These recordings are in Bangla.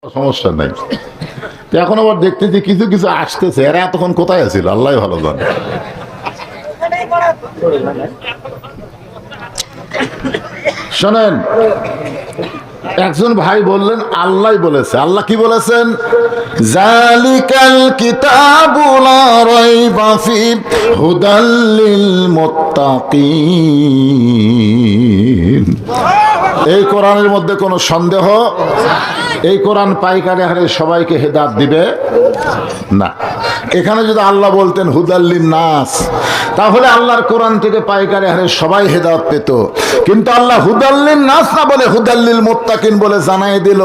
সমস্যা নাই। এখন আবার দেখতেছি কিছু কিছু আসতেছে, এরা এতক্ষণ কোথায় আছিল আল্লাহ ভালো জানে। শোনেন, একজন ভাই বললেন আল্লাহ বলেছে। আল্লাহ কি বলেছেন? জালিকাল কিতাবু লা রাইবা ফি হুদাল লিল মুত্তাকিন। এই কোরআনের মধ্যে কোনো সন্দেহ, এই কোরআন পাইকারি হারে সবাইকে হেদায়েত দিবে না। এখানে যদি আল্লাহ বলতেন হুদাল্লিন নাস, তাহলে আল্লাহর কোরআন থেকে পাইকারি হারে সবাই হেদায়েত পেত। কিন্তু আল্লাহ হুদাল্লিন নাস না বলে হুদাল্লিল মুত্তাকিন বলে জানাই দিল,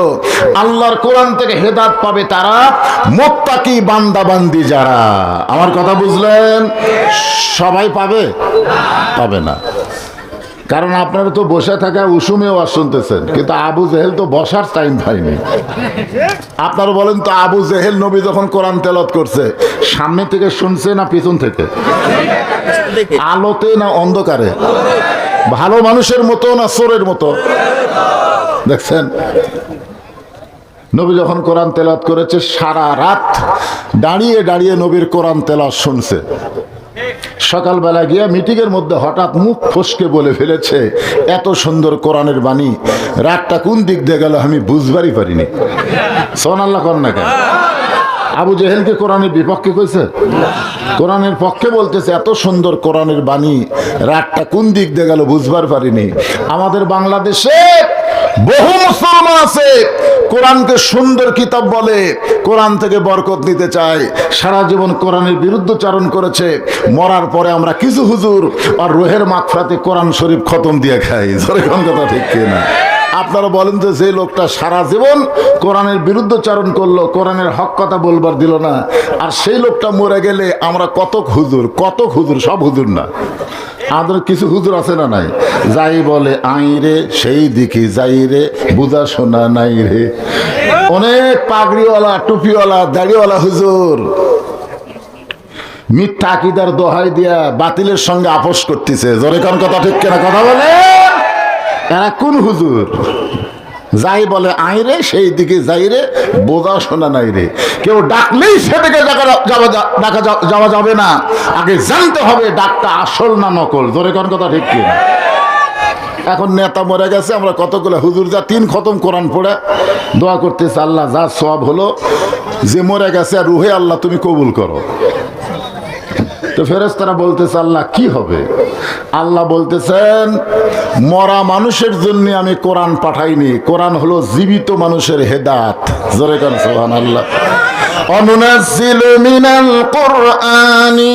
আল্লাহর কোরআন থেকে হেদায়েত পাবে তারা মুত্তাকি বান্দা বান্দি যারা। আমার কথা বুঝলেন? সবাই পাবে? পাবে না। কারণ আপনারা তো বসে থাকা উসুমে ওয়াজ শুনতেছেন, কিন্তু আবু জেহেল তো বসার টাইম পায়নি। আপনারা বলেন তো, আবু জেহেল নবী যখন কোরআন তেলাওয়াত করছে, সামনে থেকে শুনছে না পিছন থেকে? আলোতে না অন্ধকারে? ভালো মানুষের মতো না চোরের মতো? দেখছেন, নবী যখন কোরআন তেলাওয়াত করেছে, সারা রাত দাঁড়িয়ে দাঁড়িয়ে নবীর কোরআন তেলাওয়াত শুনছে। সকালবেলা গিয়া মিটিংয়ের মধ্যে হঠাৎ মুখ ফসকে বলে ফেলেছে, এত সুন্দর কোরআনের বাণী, রাতটা কোন দিক দিয়ে গেল আমি বুঝবারই পারিনি। সুবহানাল্লাহ কর না কেন? আবু জেহেলকে কোরআনের বিপক্ষে কইছে? কোরআনের পক্ষে বলতেছে, এত সুন্দর কোরআনের বাণী, রাতটা কোন দিক দিয়ে গেল বুঝবার পারিনি। আমাদের বাংলাদেশে বহু মুসলমান আছে কোরআনকে সুন্দর কিতাব বলে, কোরআন থেকে বরকত নিতে চায়, সারা জীবন কোরআনের বিরুদ্ধচারণ করেছে। মরার পরে আমরা কিছু হুজুর আর রোহের মাগফিরাতে কোরআন শরীফ খতম দিয়ে খাই। জোরে কোন কথা ঠিক কিনা? আপনারা বলেন তো, যে লোকটা সারা জীবন কোরআনের বিরুদ্ধচারণ করলো, কোরআনের হক কথা বলবার দিল না, আর সেই লোকটা মরে গেলে আমরা কত হুজুর, সব হুজুর না, আমাদের কিছু হুজুর আছে না নাই, যাই বলে আই রে সেই দিকে যাই রে, বুঝা শোনা নাই রে। অনেক পাগড়িওয়ালা, টুপিওয়ালা, দাড়িওয়ালা হুজুর মিথ্যা আকীদার দোহাই দিয়া বাতিলের সঙ্গে আপোষ করতেছে। জোরে কোন কথা ঠিক কিনা? কথা বলে এরা কোন হুজুর? যাই বলে আই রে সেই দিকে যাই রে, বোঝা শোনা নাই রে। কেউ ডাকলেই সেদিকে যাওয়া যাবে না, আগে জানতে হবে ডাকটা আসল না নকল। জোরে কোন কথা ঠিক কিনা? এখন নেতা মরে গেছে, আমরা কতগুলো হুজুর যা 3 খতম কোরআন পড়ে দোয়া করতেছে, আল্লাহ যা সওয়াব হলো, যে মরে গেছে আর রুহে আল্লাহ তুমি কবুল করো। তো ফেরেশতারা বলতেছে, আল্লাহ কি হবে? আল্লাহ বলতেছেন, মরা মানুষের জন্য আমি কোরআন পাঠাইনি, কোরআন হলো জীবিত মানুষের হেদায়েত। জোরে কান সুবহানাল্লাহ। অনুনাজ্জিলু মিনাল কুরআনি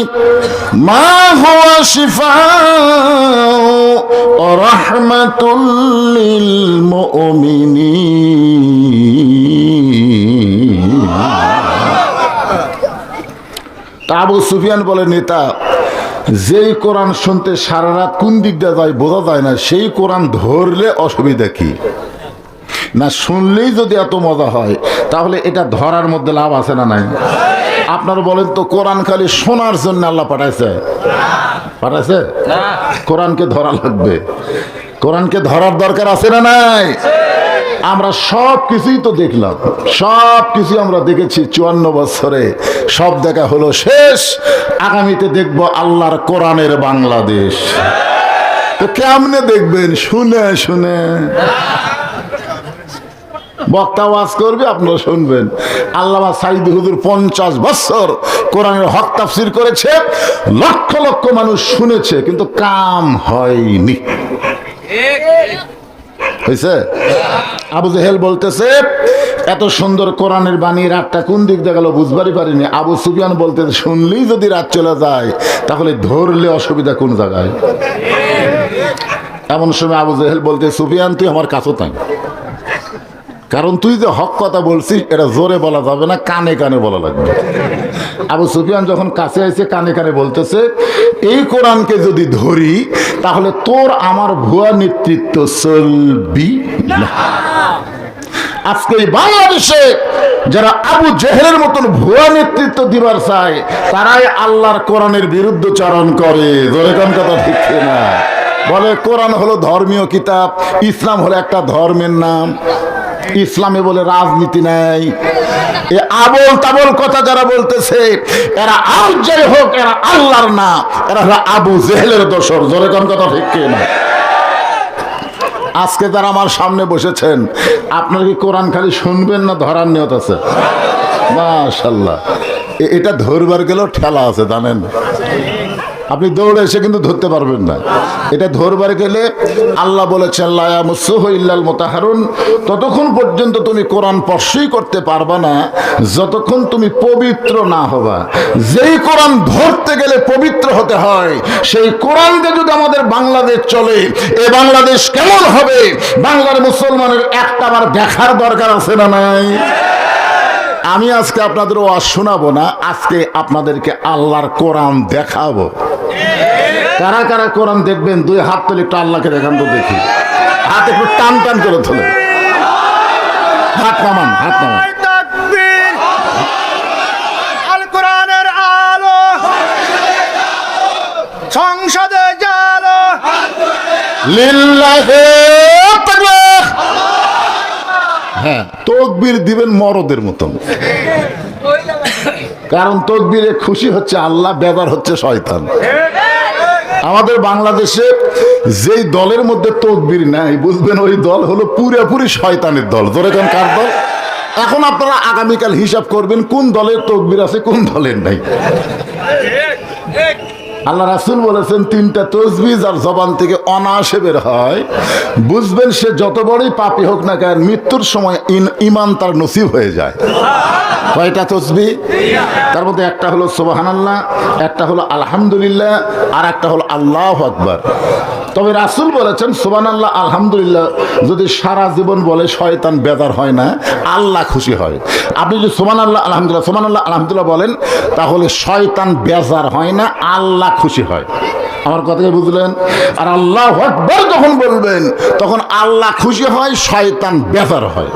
মা হুয়া শিফাউ ওয়া রাহমাতুল লিল মুমিনিন। আবু সুফিয়ান বলে, নেতা, যেই কোরআন শুনতে সারা রাত কোন দিক দিয়ে যায় বোঝা যায় না, সেই কোরআন ধরলে অসুবিধা কি? না শুনলেই যদি এত মজা হয়, তাহলে এটা ধরার মধ্যে লাভ আছে না নাই? আপনারা বলেন তো, কোরআন খালি শোনার জন্য আল্লাহ পাঠাইছে? কোরআনকে ধরা লাগবে, কোরআনকে ধরার দরকার আছে না নাই? আমরা সব কিছুই তো দেখলাম, সব কিছু আমরা দেখেছি 54 বছরে, সব দেখা হলো শেষ। আগামীতে দেখবো আল্লাহর কোরআনের বাংলাদেশ। তো কেমনে দেখবেন? শুনে শুনে। বক্তা ওয়াজ করবে, আপনারা শুনবেন। আল্লামা সাইদি হুজুর 50 বছর কোরআনের হক তাফসীর করেছে, লক্ষ লক্ষ মানুষ শুনেছে, কিন্তু কাম হয়নি। হয়েছে? আবু জেহেল বলতেছে, এত সুন্দর কোরআনের বাণী, রাতটা কোন দিক দিয়ে গেল বুঝবারই পারিনি। আবু সুফিয়ান বলতেছে, শুনলেই যদি রাত চলে যায়, তাহলে ধরলে অসুবিধা কোন জায়গায়? এমন সময় আবু জেহেল বলতে, সুফিয়ান তুই আমার কাছে তাই, কারণ তুই যে হক কথা বলছিস এটা জোরে বলা যাবে না, কানে কানে বলা লাগবে। আবু সুফিয়ান যখন কাছে এসে কানে কানে বলতেছে, এই কোরআনকে যদি ধরি তাহলে তোর আমার ভুয়া নেতৃত্ব চলবি না। আজকে এই বাংলাদেশে যারা আবু জেহেলের মতন ভুয়া নেতৃত্ব দিবার চায়, তারাই আল্লাহর কোরআনের বিরুদ্ধচারণ করে। জোরে কোন কথা ঠিক না? বলে কোরআন হলো ধর্মীয় কিতাব, ইসলাম হলো একটা ধর্মের নাম। ইসলামে বলে রাজনীতি নাই। এ আবল তাবল কথা যারা বলতেছে এরা আর যাই হোক এরা আল্লাহর না, এরা হলো আবু জেহেলের দোসর। জোরে কোন কথা ঠিক কি না? আজকে যারা আমার সামনে বসেছেন আপনার কি কোরআন খালি শুনবেন না ধরার নিয়ত আছে? মাশাআল্লাহ, এটা ধরবার গেলেও ঠেলা আছে জানেন। আপনি দৌড়ে এসে কিন্তু ধরতে পারবেন না। এটা ধরবার গেলে আল্লাহ বলেছেন লা ইয়ামাসসুহু ইল্লাল মুতাহহারুন, ততক্ষণ পর্যন্ত তুমি কোরআন স্পর্শই করতে পারবা না যতক্ষণ তুমি পবিত্র না হবা। যেই কোরআন ধরতে গেলে পবিত্র হতে হয়, সেই কোরআনকে যদি আমাদের বাংলাদেশ চলে, এ বাংলাদেশ কেমন হবে বাংলার মুসলমানের একটাবার দেখার দরকার আছে না নাই? আমি আজকে আপনাদের ওয়াজ শোনাবো না, আজকে আপনাদেরকে আল্লাহর কোরআন দেখাবো। কারা কারা কোরআন দেখবেন দুই হাত তুলে একটু আল্লাহকে দেখান তো দেখি। হাত একটু টান টান করে তোলে, হাত নামান, হাত নামান। আল কোরআনের আলো সংসদে জালো লিল্লাহি তাকবীর। হ্যাঁ, তাকবীর দিবেন মরদের মতন, কারণ তাকবীরে খুশি হচ্ছে আল্লাহ, বেজার হচ্ছে শয়তান। আমাদের বাংলাদেশে যেই দলের মধ্যে তাকবীর নাই বুঝবেন ওই দল হলো পুরোপুরি শয়তানের দল। ধরে কোন কার দল? এখন আপনারা আগামীকাল হিসাব করবেন কোন দলের তাকবীর আছে কোন দলের নাই। আল্লাহ রাসূল বলেছেন তিনটা তাসবিহ যার জবান থেকে অনায়াসে বের হয় বুঝবেন সে যত বড়ই পাপী হোক না কেন মৃত্যুর সময় ঈমান তার নসিব হয়ে যায়। কয়টা তাসবিহ? তার মধ্যে একটা হলো সুবহানাল্লাহ, একটা হলো আলহামদুলিল্লাহ, আর একটা হলো আল্লাহু আকবার। তবে রাসূল বলেছেন সুবহানাল্লাহ আলহামদুলিল্লাহ যদি সারা জীবন বলে শয়তান বেজার হয় না, আল্লাহ খুশি হয়। আপনি যদি সুবহানাল্লাহ আলহামদুলিল্লাহ সুবহানাল্লাহ আলহামদুলিল্লাহ বলেন তাহলে শয়তান বেজার হয় না, আল্লাহ খুশি হয়। আমার কথাকে বুঝলেন? আর আল্লাহু আকবার যখন বলবেন তখন আল্লাহ খুশি হয়, শয়তান বেজার হয়।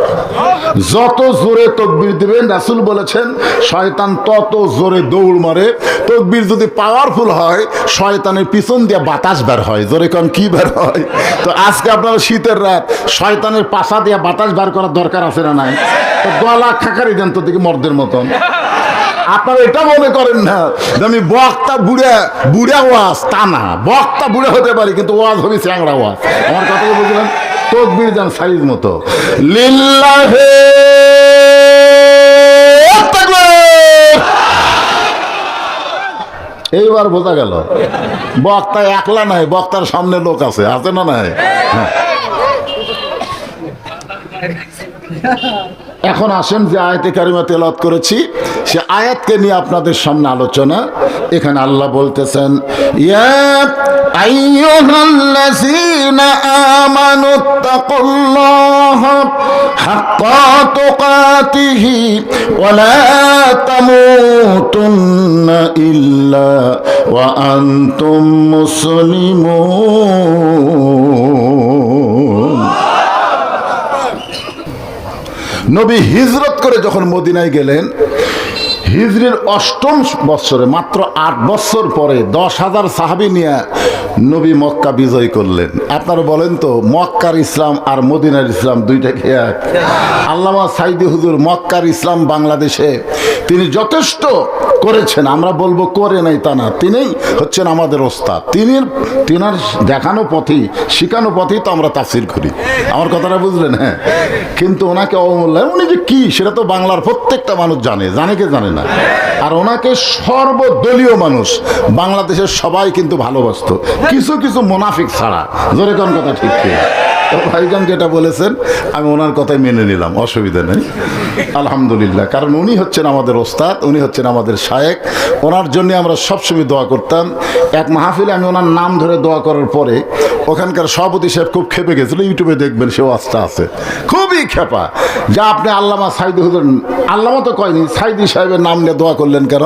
যত জোরে তাকবীর দিবেন রাসূল বলেছেন শয়তান তত জোরে দৌড় মারে। তাকবীর যদি পাওয়ারফুল হয় শয়তানের পিছন দিয়ে বাতাস বের হয়। জোরে কোন কি বের হয়? তো আজকে আপনারা শীতের রাত, শয়তানের পাশা দিয়ে বাতাস বের করার দরকার আছে না নাই? তো গলা খাকারি দেন তো দেখি মর্দের মতন। আপনারা এটা মনে করেন না যে আমি বক্তা বুড়া বুড়া ওয়াজ, তা না। বক্তা বুড়া হতে পারি কিন্তু ওয়াজ হবে চ্যাংড়া ওয়াজ। আমার কথা বুঝলেন? তাকবীর দেন সাইজ মতো। লিল্লাহি তাকবীর। এইবার বোঝা গেল বক্তা একলা নাই, বক্তার সামনে লোক আছে, আছে না নাই? হ্যাঁ। এখন আসেন যে আয়াতে কারিমা তেলাওয়াত করেছি সে আয়াতকে নিয়ে আপনাদের সামনে আলোচনা। এখানে আল্লাহ বলতেছেন ইয়া আইয়ুহাল্লাযীনা আমানুত্তাকুল্লাহা হাক্কা তুকাতিহি ওয়া লা তামুতুন্না ইল্লা ওয়া আনতুম মুসলিমুন। নবী হিজরত করে যখন মদিনায় গেলেন, হিজরির ৮ম বৎসরে মাত্র ৮ বছর পরে ১০,০০০ সাহাবী নিয়ে নবী মক্কা বিজয় করলেন। আপনারা বলেন তো মক্কার ইসলাম আর মদিনার ইসলাম দুইটা কি এক? আল্লামা সাইদি হুজুর মক্কার ইসলাম বাংলাদেশে তিনি যথেষ্ট করেছেন, আমরা বলবো করে নাই তা না, তিনিই হচ্ছেন আমাদের ওস্তাদ। তিনার দেখানো পথেই শিখানো পথেই তো আমরা তাফসীর করি। আমার কথাটা বুঝলেন? হ্যাঁ, কিন্তু ওনাকে অবমূল্যায়ন, উনি যে কি সেটা তো বাংলার প্রত্যেকটা মানুষ জানে, জানে কে জানে না। আর ওনাকে সর্বদলীয় মানুষ বাংলাদেশের সবাই কিন্তু ভালোবাসতো, কিছু কিছু মুনাফিক ছাড়া। জোরে কোন কথা ঠিক কি? ভাইজান যেটা বলেছেন আমি ওনার কথাই মেনে নিলাম, অসুবিধা নেই, আলহামদুলিল্লাহ। কারণ উনি হচ্ছেন আমাদের ওস্তাদ, উনি হচ্ছেন আমাদের শায়েখ। ওনার জন্য আমরা সবসময় দোয়া করতাম। এক মাহফিলে আমি ওনার নাম ধরে দোয়া করার পরে ওখানকার সভাপতি সাহেব খুব খেপে গেছিল, ইউটিউবে দেখবেন সে ওয়াজটা আছে, খুবই খেপা। যা আপনি আল্লামা সাইদি হুজুর, আল্লামা তো কয়নি, সাইদি সাহেবের নাম নিয়ে দোয়া করলেন কেন?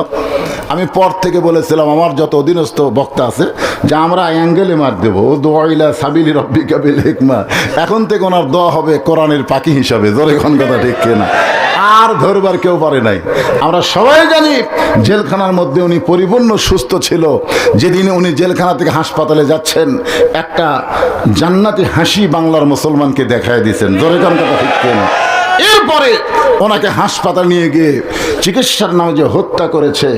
আমি পর থেকে বলেছিলাম আমার যত অধীনস্থ বক্তা আছে যে আমরা অ্যাঙ্গেলে মার দেবো, দোয়াইলা সাবিলি রব্বিকা বিল হিকমা। এখন থেকে ওনার দোয়া হবে কোরআনের পাখি হিসাবে। জোরে কোন কথা ঠিক কিনা? আর ধরবার কেউ পারে নাই। আমরা সবাই জানি জেলখানার মধ্যে উনি পরিপূর্ণ সুস্থ ছিল। যেদিন উনি জেলখানা থেকে হাসপাতালে যাচ্ছেন একটা জান্নাতি হাসি বাংলার মুসলমানকে দেখায় দিয়েছেন। জোরে কোন কথা ঠিক কিনা? এরপরে ওনাকে হাসপাতাল নিয়ে গিয়ে চিকিৎসার নামে যে হত্যা করেছে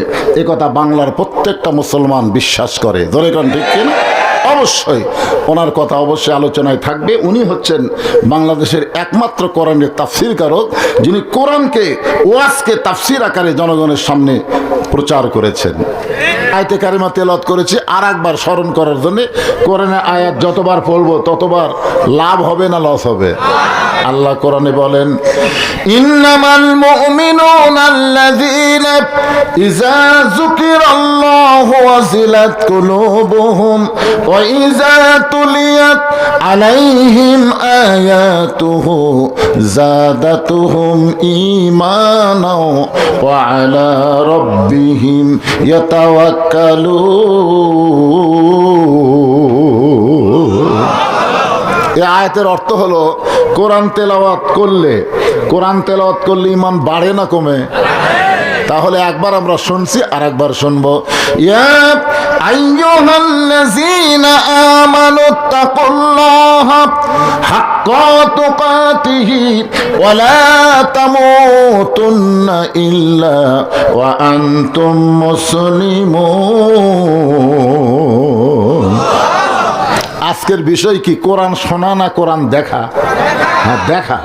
এ কথা বাংলার প্রত্যেকটা মুসলমান বিশ্বাস করে। ধরে কারণ ঠিক কিনা? অবশ্যই ওনার কথা অবশ্যই আলোচনায় থাকবে। উনি হচ্ছেন বাংলাদেশের একমাত্র কোরআনের তাফসীরকারক, যিনি কোরআনকে ওয়াজকে তাফসীর আকারে জনগণের সামনে প্রচার করেছেন। আয়াতে কারিমা তেলাওয়াত করেছি আর একবার স্মরণ করার জন্য। কোরআনের আয়াত যতবার পড়বো ততবার লাভ হবে না লস হবে? আল্লাহ কোরআনে বলেন, ইন্নামাল মুমিনুনা আল্লাযীনা ইযা যুকিরাল্লাহু ওয়াজিলাত কুলুবুহুম ওয়া ইযা তুলিয়াত আলাইহিম আয়াতুহু যাদাতুহুম ঈমানাও ওয়া আলা রাব্বিহিম ইয়াতাওয়াক্কালুন। এই আয়াতের অর্থ হলো কোরআন তেলাওয়াত করলে ঈমান বাড়ে না কমে? তাহলে একবার আমরা শুনছি আর একবার শুনবো। ইয়া আইয়ুহাল্লাযীনা আমানুত্তাকুল্লাহা হাক্কা তুকাতিহি ওয়া লা তামুতুন্না ইল্লা ওয়া আনতুম মুসলিমুন। আজকের বিষয় কি? কোরআন শোনা না কোরআন দেখা? হ্যাঁ, দেখা।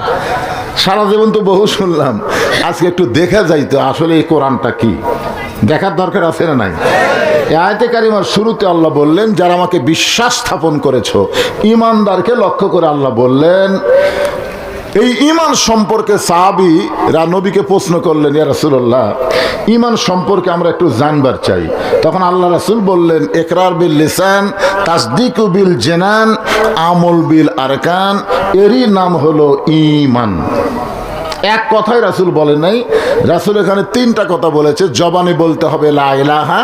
সারা জীবন তো বহু শুনলাম, আজকে একটু দেখা যাইতো আসলে এই কোরআনটা কি। দেখার দরকার আছে না নাই? আয়াতে কারিমার শুরুতে আল্লাহ বললেন, যারা আমাকে বিশ্বাস স্থাপন করেছো, ঈমানদারকে লক্ষ্য করে আল্লাহ বললেন। এই ঈমান সম্পর্কে সাহাবীরা নবীকে প্রশ্ন করলেন, ইয়া রাসূলুল্লাহ, ঈমান সম্পর্কে আমরা একটু জানবার চাই। তখন আল্লাহ রাসূল বললেন, ইকরার বিল লিসান, তাসদীকু বিল জানান, আমল বিল আরকান। এরই নাম হলো ঈমান। এক কথাই রাসূল বলেন নাই, রাসূল এখানে তিনটা কথা বলেছে। জবানে বলতে হবে লা ইলাহা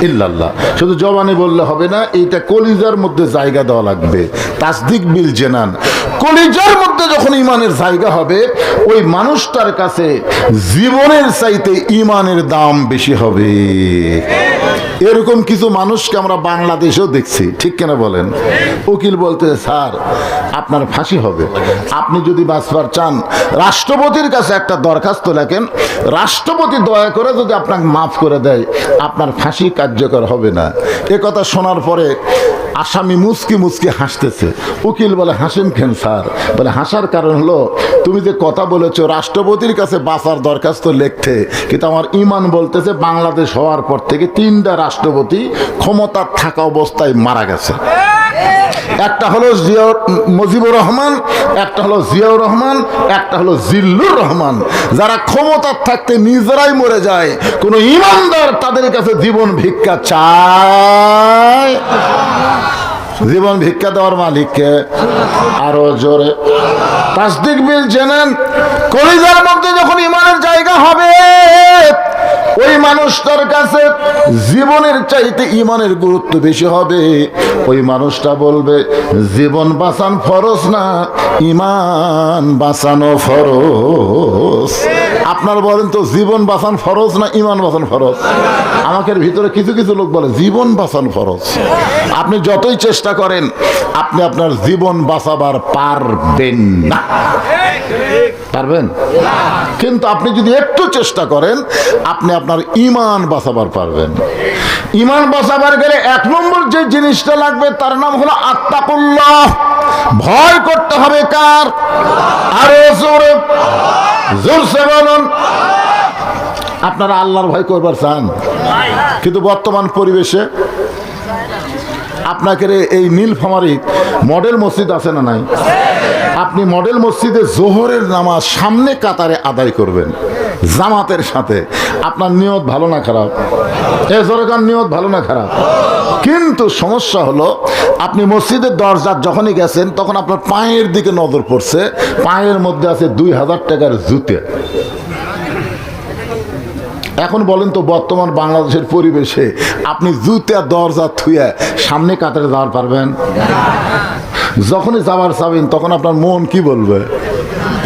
ইল্লাল্লাহ, শুধু জবানে বললে হবে না, এইটা কলিজার মধ্যে জায়গা দেওয়া লাগবে। তাসদিক বিল জানান, কলিজার মধ্যে যখন ঈমানের জায়গা হবে, ওই মানুষটার কাছে জীবনের চাইতে ঈমানের দাম বেশি হবে। এরকম কিছু মানুষকে আমরা বাংলাদেশেও দেখছি, ঠিক কিনা বলেন? উকিল বলতে, স্যার আপনার ফাঁসি হবে, আপনি যদি বাঁচবার চান রাষ্ট্রপতির কাছে একটা দরখাস্ত লেখেন, রাষ্ট্রপতি দয়া করে যদি আপনাকে মাফ করে দেয় আপনার ফাঁসি কার্যকর হবে না। এ কথা শোনার পরে আসামি মুচকি মুচকি হাসতেছে। উকিল বলে, হাসেন কেন স্যার? বলে, হাসার কারণ হলো তুমি যে কথা বলেছো রাষ্ট্রপতির কাছে বাঁচার দরখাস্ত লিখতে, কিন্তু আমার ঈমান বলতেছে বাংলাদেশ হওয়ার পর থেকে 3টা রাষ্ট্রপতি ক্ষমতার থাকা অবস্থায় মারা গেছে। একটা হলো মুজিবুর রহমান, একটা হলো জিয়াউর রহমান, একটা হলো জিল্লুর রহমান। যারা ক্ষমতার থাকতে নিজেরাই মরে যায়, কোনো ঈমানদার তাদের কাছে জীবন ভিক্ষা চায়? জীবন ভিক্ষা দেওয়ার মালিককে। আরো জোরে তাসদিক বিল জানান, কলিজার মধ্যে যখন ঈমানের জায়গা হবে, ওই মানুষটার কাছে জীবনের চাইতে ঈমানের গুরুত্ব বেশি হবে। ওই মানুষটা বলবে, জীবন বাঁচান ফরজ না, ঈমান বাঁচানো ফরজ। আপনার বলেন তো, জীবন বাঁচান ফরজ না ঈমান বাঁচান ফরজ? আমাকে ভিতরে কিছু কিছু লোক বলে জীবন বাঁচান ফরজ। আপনি যতই চেষ্টা করেন, আপনি আপনার জীবন বাঁচাবার পারবেন না। পারবেন? কিন্তু আপনি যদি একটু চেষ্টা করেন, আপনি আপনার ঈমান বাঁচাবার পারবেন। ঈমান বাঁচাবার গেলে 1 নম্বর যে জিনিসটা লাগবে তার নাম হলো আত্তাকুল্লাহ। ভয় করতে হবে কার? আরো জোরে জোরসে বলুন। আপনারা আল্লাহর ভয় করবার চান, কিন্তু বর্তমান পরিবেশে আপনাকে এই নীলফামারী মডেল মসজিদ আছে না নাই? আপনি মডেল মসজিদে জোহরের নামাজ সামনে কাতারে আদায় করবেন জামাতের সাথে। আপনার নিয়ত ভালো না খারাপ? এ সরকার নিয়ত ভালো না খারাপ? কিন্তু সমস্যা হলো, আপনি মসজিদের দরজার যখনই গেছেন তখন আপনার পায়ের দিকে নজর পড়ছে, পায়ের মধ্যে আছে 2000 টাকার জুতে। এখন বলেন তো, বর্তমান বাংলাদেশের পরিবেশে আপনি জুতা দরজা থুয়ে সামনে কাতারে যাওয়ার পারবেন? যখনই যাবার চাবেন তখন আপনার মন কি বলবে?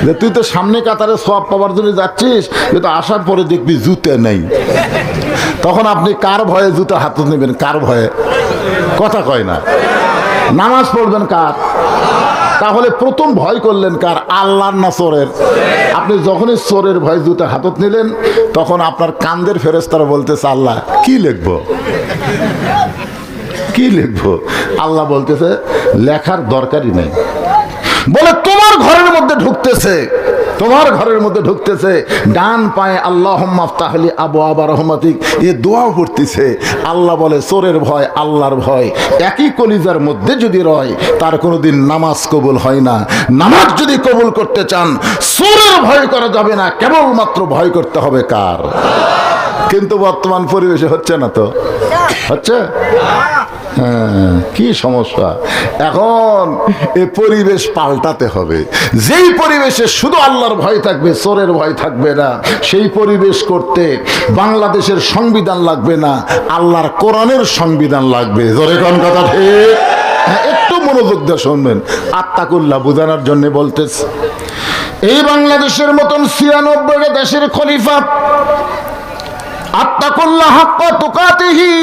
যে তুই তো সামনে কাতারে সওয়াব পাওয়ার জন্য যাচ্ছিস, কিন্তু আসার পরে দেখবি জুতা নেই। তখন আপনি কার ভয়ে জুতা হাতে নেবেন? কার ভয়ে? কথা কয় না। নামাজ পড়বেন কার? তাহলে প্রথম ভয় করলেন কার? আল্লাহর না চোরের? আপনি যখনই চোরের ভয় জুতা হাতত নিলেন তখন আপনার কান্দের ফেরেশতারা বলতেছে আল্লাহ কি লিখবো, কি লিখবো? আল্লাহ বলতেছে লেখার দরকারই নেই। বলে তোমার ঘরের মধ্যে ঢুকতেছে, তোমার ঘরের মধ্যে ঢুকতেছে, ডান পায়ে আল্লাহুম্মা আফতাহলি আবওয়াবা রহমাতিক এ দোয়াও পড়তেছে। আল্লাহ বলে চোরের ভয় আল্লাহর ভয় একই কলিজার মধ্যে যদি রয় তার কোনোদিন নামাজ কবুল হয় না। নামাজ যদি কবুল করতে চান চোরের ভয় করা যাবে না, কেবলমাত্র ভয় করতে হবে কার? কিন্তু বর্তমান পরিবেশে হচ্ছে না তো, হচ্ছে? হ্যাঁ, কি সমস্যা? এখন এই পরিবেশ পাল্টাতে হবে। যেই পরিবেশে শুধু আল্লাহর ভয় থাকবে, চোরের ভয় থাকবে না, সেই পরিবেশ করতে বাংলাদেশের সংবিধান লাগবে না, আল্লাহর কোরআনের সংবিধান লাগবে। জোরে কোন কথা ঠিক? হ্যাঁ, একটু মনোযোগ দিয়ে শুনবেন, আত্তাকুল্লাহ বোঝানোর জন্য বলতেছে। এই বাংলাদেশের মতন ৯৬ দেশের খলিফা আত্তাকুল্লাহ হাক্কা তুকাতিহি,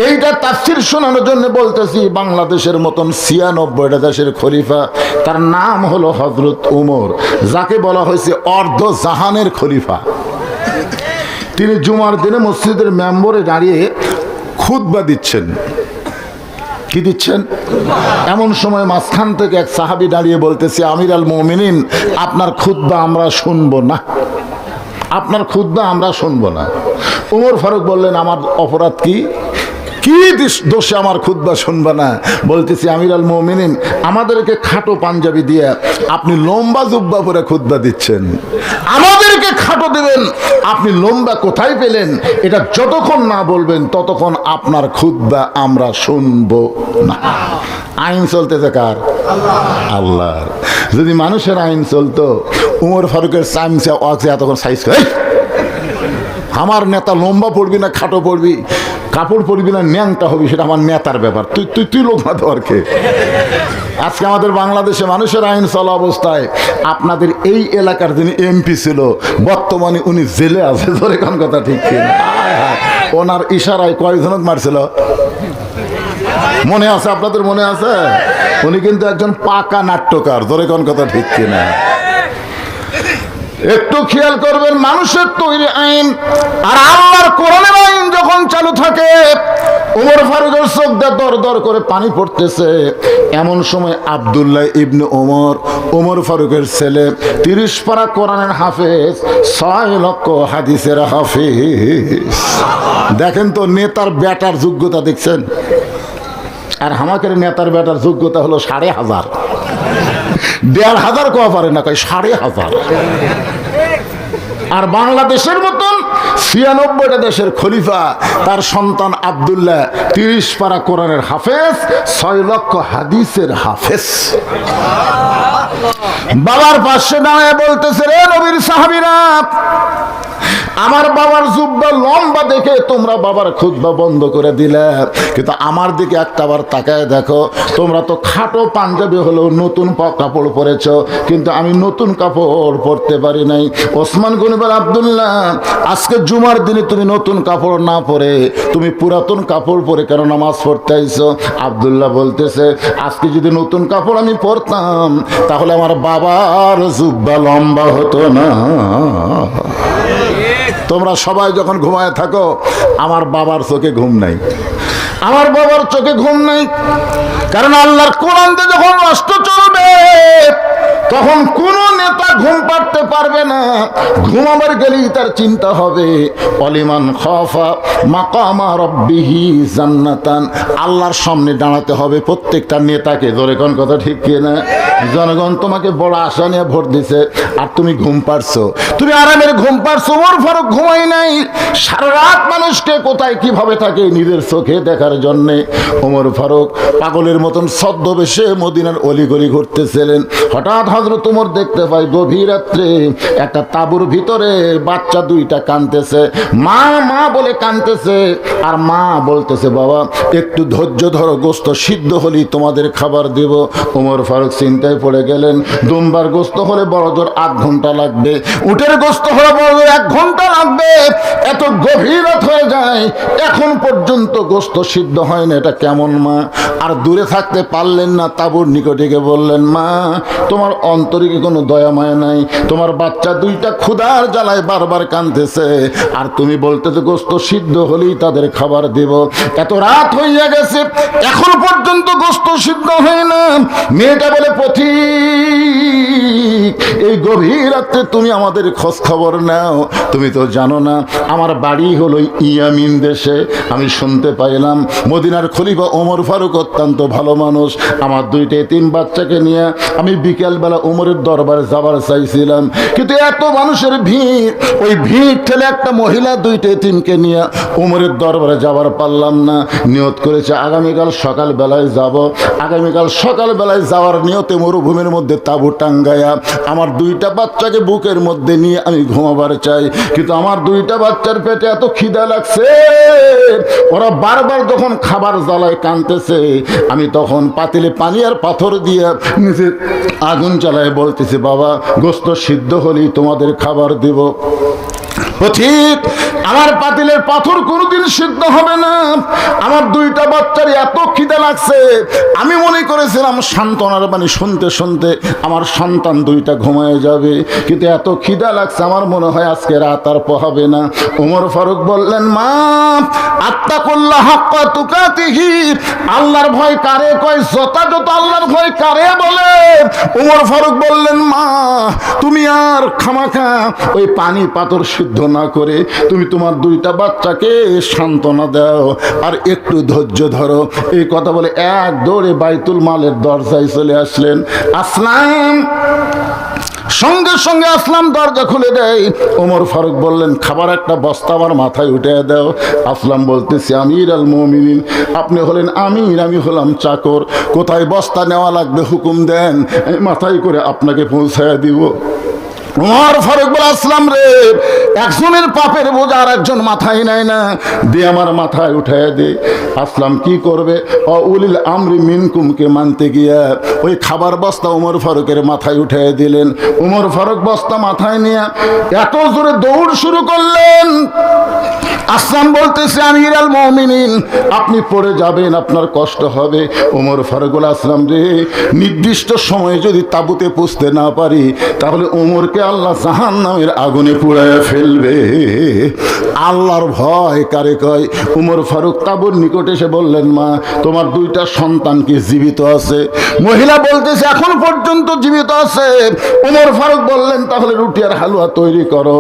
এইটা তাফসীর শোনানোর জন্য বলতেছি। বাংলাদেশের মতন ৯৬ দেশের খলিফা, তার নাম হলো হযরত ওমর, যাকে বলা হয়েছে অর্ধ জাহানের খলিফা। তিনি জুমার দিনে মসজিদের মেম্বরে দাঁড়িয়ে খুতবা দিচ্ছেন। কি দিচ্ছেন? এমন সময় মাঝখান থেকে এক সাহাবী দাঁড়িয়ে বলতেছে আমির আল মুমিনিন, আপনার খুতবা আমরা শুনবো না, আপনার খুতবা আমরা শুনবো না। ওমর ফারুক বললেন আমার অপরাধ কি? কি দোষে আমার খুতবা শুনবা না? বলতেছি আমির আল মুমিনিন, আমাদেরকে খাটো পাঞ্জাবি দিয়ে আপনি লম্বা জুব্বা পরে খুতবা দিচ্ছেন, আমাদেরকে খাটো দেবেন, আপনি লম্বা কোথায় পেলেন? এটা যতক্ষণ না বলবেন ততক্ষণ আপনার খুতবা আমরা শুনবো না। আইন চলতেছে কার? আল্লাহর। যদি মানুষের আইন চলতো, উমর ফারুকের চামচা ওয়াক্সে এতক্ষণ সাইজ করে আমার নেতা লম্বা পড়বি না খাটো পড়বি, কাপড় পরবি না ন্যাংটা হবি, সেটা আমার নেতার ব্যাপার, তুই তুই তুই লোক না দেওয়ার কে? আজকে আমাদের বাংলাদেশে মানুষের আইন চলা অবস্থায় আপনাদের এই এলাকার যিনি এমপি ছিল বর্তমানে উনি জেলে আছে। ধরে কোন কথা ঠিক কিনা? ওনার ইশারায় কয়জনক মারছিল মনে আছে? আপনাদের মনে আছে? উনি কিন্তু একজন পাকা নাট্যকার। ধরে কোন কথা ঠিক কিনা? একটু খেয়াল করবেন, মানুষের তৈরি আইন আর আল্লাহর কোরআনের আইন যখন চালু থাকে, ওমর ফারুকের চোখ দিয়ে দর দর করে পানি পড়তেছে। এমন সময় আব্দুল্লাহ ইবনে ওমর, ওমর ফারুকের ছেলে, 30 পারা কোরআনের হাফেজ, 6 লক্ষ হাদিসের হাফেজ। দেখেন তো নেতার বেটার যোগ্যতা দেখছেন? আর হামাকের নেতার বেটার যোগ্যতা হলো 5,500, 1,500 কোয়া পারে না, কয় 5,500। আর বাংলাদেশের মতন ৯৬ দেশের খলিফা, তার সন্তান আব্দুল্লাহ 30 পারা কোরআনের হাফেজ, 6 লক্ষ হাদিসের হাফেজ। বাবার পাশে দাঁড়ায় বলতেছে রে নবীর সাহাবীরা, আমার বাবার জুব্বা লম্বা দেখে তোমরা বাবার খুতবা বন্ধ করে দিলে, কিন্তু আমার দিকে একটাবার তাকায় দেখো, তোমরা তো খাটো পাঞ্জাবি হলেও নতুন কাপড় পরেছ, কিন্তু আমি নতুন কাপড় পরতে পারি নাই। ওসমান গনি বলে আব্দুল্লাহ, আজকে জুমার দিনে তুমি নতুন কাপড় না পরে তুমি পুরাতন কাপড় পরে কেন নামাজ পড়তে আইছো? আব্দুল্লাহ বলতেছে আজকে যদি নতুন কাপড় আমি পরতাম তাহলে আমার বাবার জুব্বা লম্বা হতো না। তোমরা সবাই যখন ঘুমায় থাকো, আমার বাবার চোখে ঘুম নাই, আমার বাবার চোখে ঘুম নাই, কারণ আল্লাহর কোরআনে যখন রাষ্ট্র চলবে তখন কোন নেতা ঘুম পাড়তে পারবে না। ঘুমাবার গেলেই তার চিন্তা হবে অলিমান খাফা মাকামা রাব্বিহি জান্নাতান, আল্লাহর সামনে দাঁড়াতে হবে প্রত্যেকটা নেতাকে। ধরে কোন কথা ঠিক কিনা? জনগণ তোমাকে বড় আশা নিয়ে ভোট দিছে আর তুমি ঘুম পাড়ছো, তুমি আরামের ঘুম পাড়ছো। ওমর ফারুক ঘুমাই নাই, সারা রাত মানুষকে কোথায় কিভাবে থাকে নিজের চোখে দেখার জন্যে ওমর ফারুক পাগলের মতন ছদ্মবেশে মদিনার অলিগলি ঘুরতেছিলেন। হঠাৎ হযরত ওমর দেখতে পাই গভীর রাত্রে একটা তাঁবুর ভিতরে বাচ্চা দুইটা কাঁদতেছে, মা মা বলে কাঁদতেছে। আর মা বলতেছে, বাবা একটু ধৈর্য ধরো, গোস্ত সিদ্ধ হলেই তোমাদের খাবার দেব। ওমর ফারুক চিন্তায় পড়ে গেলেন, দুম্বার গোস্ত হলে বড় জোর 8 ঘন্টা লাগবে, উটের গোস্ত হলে বড় জোর 1 ঘন্টা লাগবে। এত গভীর রাত হয়ে যায়, এখন পর্যন্ত গোস্ত সিদ্ধ হয় না, এটা কেমন মা? আর দূরে থাকতে পারলেন না, তাঁবুর নিকটে গিয়ে বললেন, মা তোমার অন্তরে কি কোনো দয়া মায়া নাই? তোমার বাচ্চা দুইটা ক্ষুধার জ্বালায় বারবার কাঁদতেছে, আর তুমি বলতেছো গোস্ত সিদ্ধ হলেই তাদের খাবার দেব। এত রাত হইয়া গেছে, এখন পর্যন্ত গোস্ত সিদ্ধ হয় না। মেয়েটা বলে, পথিক এই গভীর রাত্রে তুমি আমাদের খোঁজ খবর নাও, তুমি তো জানো না আমার বাড়ি হলো ইয়ামিন দেশে। আমি শুনতে পাইলাম মদিনার খলিফা ওমর ফারুক অত্যন্ত ভালো মানুষ। আমার 2টা এতিম বাচ্চাকে নিয়ে আমি বিকেলবেলা ওমরের দরবারে যাবার চাইছিলাম, কিন্তু এত মানুষের ভিড়, ওই ভিড় ঠেলে একটা মহিলা 2টা এতিমকে নিয়ে ওমরের দরবারে যাবার পারলাম না। নিয়ত করেছে আগামীকাল সকালবেলায় যাব। আগামীকাল সকালবেলায় যাওয়ার নিয়তে মরুভূমির মধ্যে তাঁবু টাঙ্গায়া আমার 2টা বাচ্চাকে বুকের মধ্যে নিয়ে আমি ঘুমাবার চাই, কিন্তু আমার 2টা বাচ্চার পেটে এত খিদা লাগছে, ওরা বারবার যখন খাবার জ্বালায় কাঁদতেছে, আমি তখন পাতিলে পানি আর পাথর দিয়ে নিচে আগুন জ্বালায় বলতেছি, বাবা গোস্ত সিদ্ধ হলেই তোমাদের খাবার দেব। পথিক আমার পাতিলের পাথর কোনোদিন সিদ্ধ হবে না। আমার 2টা বাচ্চার এত খিদা লাগছে, আমি মনে করেছিলাম সান্ত্বনার বাণী শুনতে শুনতে আমার সন্তান 2টা ঘুমায় যাবে, কিন্তু এত খিদা লাগছে আমার মনে হয় আজকে রাত আর পোহাবে না। ওমর ফারুক বললেন, মা আত্তাকুল্লাহ হাক্কা তুকাতিহি, আল্লাহর ভয় কারে কয়? যথাযথ আল্লাহর ভয় কারে বলে? ওমর ফারুক বললেন, মা তুমি আর খামাখা ওই পানি পাথর সিদ্ধ না করে তুমি তোমার 2টা বাচ্চাকে সান্ত্বনা দাও আর একটু ধৈর্য ধরো। এই কথা বলে এক দৌড়ে বাইতুল মালের দরজায় চলে আসলেন। আসলাম সঙ্গে সঙ্গে আসলাম দরজা খুলে দেয়। ওমর ফারুক বললেন, খাবার একটা বস্তা আমার মাথায় উঠে দাও। আসলাম বলতেছি, আমির আল মুমিনিন, আপনি হলেন আমির, আমি হলাম চাকর, কোথায় বস্তা নেওয়া লাগবে হুকুম দেন, আমি মাথায় করে আপনাকে পৌঁছায় দিব। ওমর ফারুক বলে, আসলাম রে, একজনের পাপের বোঝা আর একজন মাথায় নেয় না, দে আমার মাথায় উঠায় দে। আসলাম কি করবে? উলিল আমরি মিনকুমকে মানতে গিয়া ওই খাবার বস্তা ওমর ফারুকের মাথায় উঠায় দিলেন। ওমর ফারুক বস্তা মাথায় নিয়ে এত জোরে দৌড় শুরু করলেন। আসলাম বলতেছে, আমির আল মুমিনিন, আপনি পড়ে যাবেন, আপনার কষ্ট হবে। ওমর ফারুক বলে, আসলাম রে, নির্দিষ্ট সময়ে যদি তাঁবুতে পুষতে না পারি তাহলে ওমরকে আল্লাহ জাহান্নামের আগুনে পুড়ায় ফেলবে। আল্লাহর ভয় কারে কয়? ওমর ফারুক তাঁবুর নিকটে এসে বললেন, মা তোমার 2টা সন্তান কি জীবিত আছে? মহিলা বলতেছে, এখন পর্যন্ত জীবিত আছে। ওমর ফারুক বললেন, তাহলে রুটি আর হালুয়া তৈরি করো।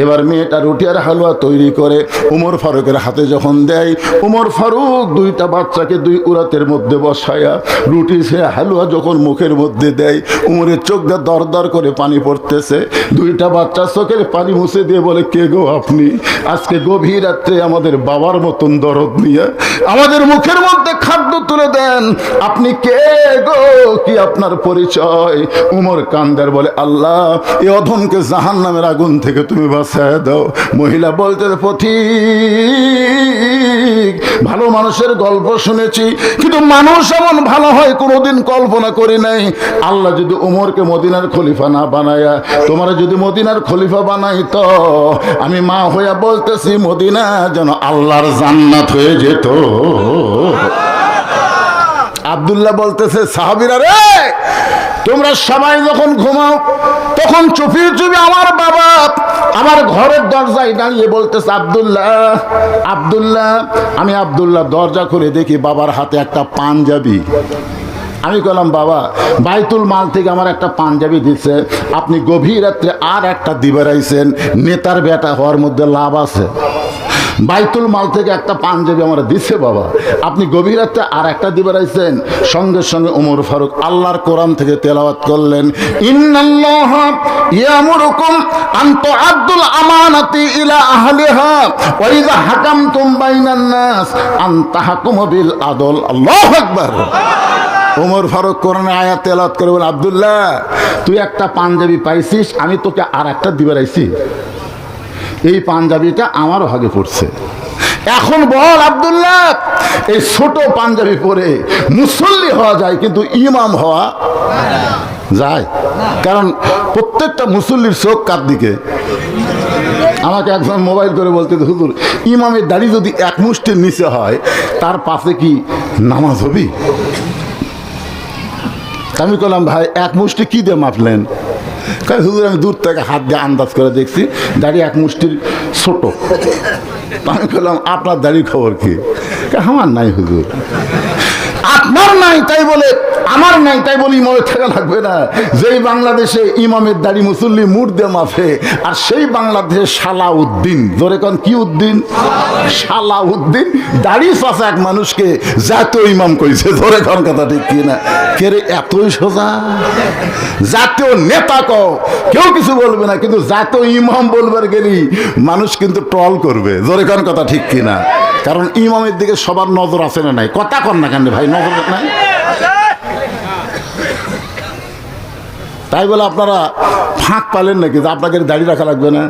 এবার মেয়েটা রুটি আর হালুয়া তৈরি করে ওমর ফারুকের হাতে যখন দেয়, ওমর ফারুক 2টা বাচ্চাকে 2 উরাতের মধ্যে বসায়া রুটি সে হালুয়া যখন মুখের মধ্যে দেয়, ওমরের চোখ দিয়ে দর দর করে পানি পড়তেছে। 2টা বাচ্চার চোখের পানি মুছে দিয়ে বলে, কে গো আপনি? আজকে গভীর রাত্রে আমাদের বাবার মতন দরদ নিয়ে আমাদের মুখের মধ্যে খাদ্য তুলে দেন, আপনি কে গো? কি আপনার পরিচয়? ওমর কান্দার বলে, আল্লাহ এই অধমকে জাহান্নামের আগুন থেকে তুমি বাঁচায় দাও। মহিলা বলতে, পথিক ভালো মানুষের গল্প শুনেছি, কিন্তু মানুষ এমন ভালো হয় কোনোদিন কল্পনা করি নাই। আল্লাহ যদি ওমরকে মদিনার খলিফা না বানায়া তোমার যদি মদিনার খলিফা বানাই, তো আমি মা হইয়া বলতেছি মদিনা যেন আল্লাহর জান্নাত হয়ে যেত। আব্দুল্লাহ বলতেছে, সাহাবীরা রে, তোমরা সবাই যখন ঘুমাও তখন চুপি চুপি আমার বাবা আমার ঘরের দরজায় দাঁড়িয়ে বলতেছে, আব্দুল্লাহ আব্দুল্লাহ। আমি আব্দুল্লাহ দরজা খুলে দেখি বাবার হাতে একটা পাঞ্জাবি। আমি বললাম, বাবা বাইতুল মাল থেকে আমার একটা পাঞ্জাবি দিচ্ছে, আপনি গভীর রাত্রে আর একটা দিবার আইছেন, নেতার বেটা হওয়ার মধ্যে লাভ আছে। বাইতুল মাল থেকে একটা পাঞ্জাবি আমার দিচ্ছে বাবা, আপনি গভীর রাতে আর একটা দিবার আইছেন। সঙ্গে সঙ্গে ওমর ফারুক আল্লাহর কোরআন থেকে তেলাওয়াত করলেন, ইন্নাল্লাহা ইয়ামুরুকুম আন তুআদ্দুল আমানাতি ইলা আহলিহা ওয়া ইযা হাকামতুম বাইনান নাস আন তাহকুমু বিল আদল। আল্লাহু আকবার। ওমর ফারুক কোরআনে আয়াত তেলাওয়াত করে বলে, আব্দুল্লাহ তুই একটা পাঞ্জাবি পাইছিস, আমি তোকে আর একটা দিবার আইছি, এই পাঞ্জাবিটা আমার ভাগে পড়ছে। এখন বল আব্দুল্লাহ, এই ছোট পাঞ্জাবি পরে মুসল্লি হওয়া যায় কিন্তু ইমাম হওয়া যায়? কারণ প্রত্যেকটা মুসল্লির চোখ কার দিকে? আমাকে একজন মোবাইল করে বলতে, হুজুর ইমামের দাড়ি যদি এক মুষ্টির নিচে হয় তার পাশে কি নামাজ হবি? আমি বললাম, ভাই এক মুষ্টি কি দিয়ে মাপলেন? কারণ হুজুর আমি দূর থেকে হাত দিয়ে আন্দাজ করে দেখছি দাড়ি এক মুষ্টির ছোট। আমি বললাম, আপনার দাড়ির খবর কি? আমার নাই হুজুর। আপনার নাই তাই বলে আমার নাই তাই বলে ইমামের থাকা লাগবে না। যেই বাংলাদেশে ইমামের দাড়ি মুসল্লি মুড় দিয়ে মাফে, আর সেই বাংলাদেশে সালাউদ্দিন, ধরে কোন কি উদ্দিন? সালাউদ্দিন দাড়ি চাষা এক মানুষকে জাতীয় ইমাম কইছে। ধরে কোন কথা ঠিক কি না? কে রে এতই সোজা? জাতীয় নেতা কও কেউ কিছু বলবে না, কিন্তু জাতীয় ইমাম বলবার গেলি মানুষ কিন্তু ট্রল করবে। ধরে কোন কথা ঠিক কি না? কারণ ইমামের দিকে সবার নজর আছে না নাই? কথা কন না কেন ভাই, নজর নাই? তাই বলে আপনারা ফাঁক পালেন নাকি যে আপনাকে দাড়ি রাখা লাগবে না?